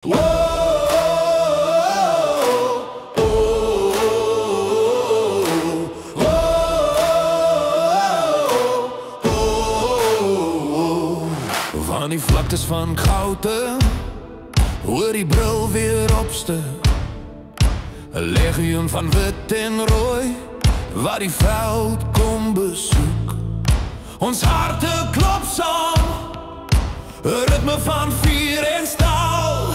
Van die vlaktes van Gouden, hoor die bril weer opste. 'n legioen van wit en rooi, wat die veld kom besoek. Ons harte klop saam, 'n ritme van vuur en staal.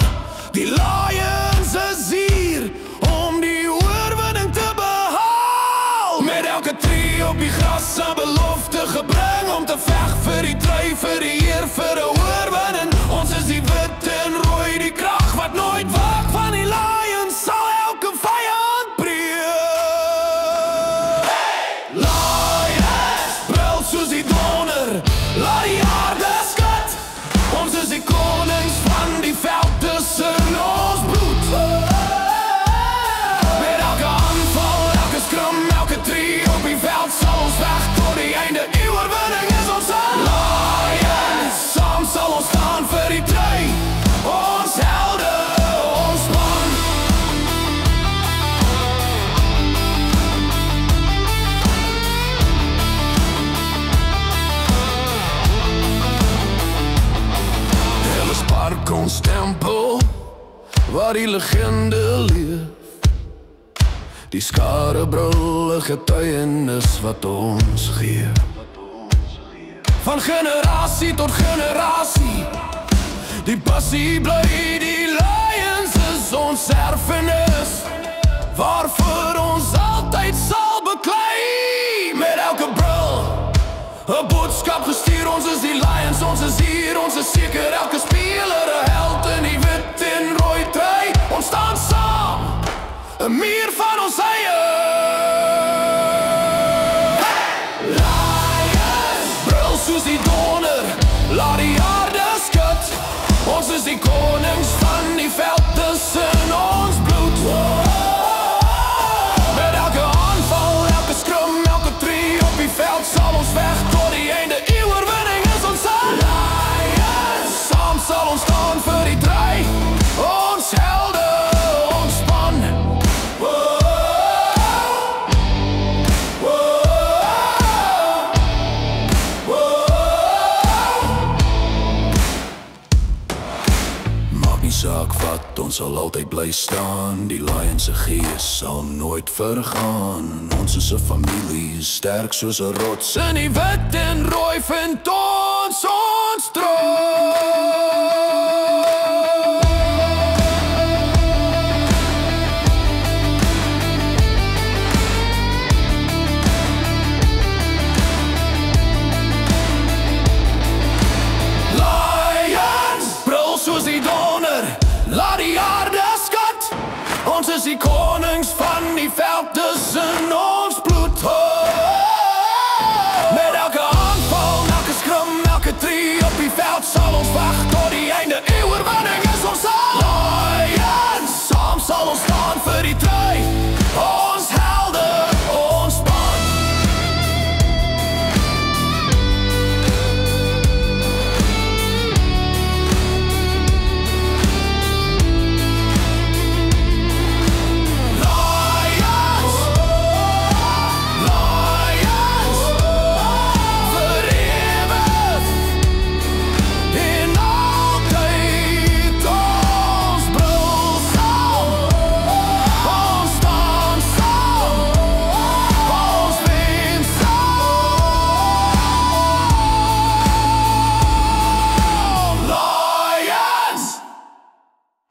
Die Lions is hier om die oorwinning te behaal. Met elke tree op die gras 'n belofte gebring, om te veg vir die trui, vir die eer, vir 'n oorwinning. Ons is die wit en rooi, die krag wat nooit waak. Van die Lions sal elke vyand breek. Hey! Lions, brul soos die donder, laat die aarde skud. Ons is die konings van die veld, tussen ons bloed. Met elke aanval, elke skrum, elke tree op die veld, sal ons weg tot die einde. Die oorwinning is ons Lions. Saam sal ons staan vir die trui, ons helde, ons span. Ellis Park, ons tempel, waar die legende leef. Die skare brul, 'n getuienis wat ons gee. Van generasie tot generasie, die passie bly, die Lions is ons erfenis, waarvoor ons altyd sal beklei. Met elke brul 'n boodskap gestuur, ons is die Lions, ons is hier, ons is seker elke speler 'n held in die wit en rooi trui. Ons staan saam, 'n muur van ons eie. Soos die donder, laat die aarde skud. Ons is die konings van die veld, tussen ons bloed. Met elke aanval, elke skrum, elke tree op die veld, sal ons weg tot die einde. Die oorwinning is ons Lions. Saam sal ons staan vir die trui, ons helde, ons span. Die saak wat, ons sal altyd bly staan. Die Lions se gees sal nooit vergaan. Ons is 'n familie, sterk soos 'n rots. In die wit en rooi vind ons trots. Lions, brul soos die donder, laat die aarde skud. Ons is die konings van die veld, tussen ons.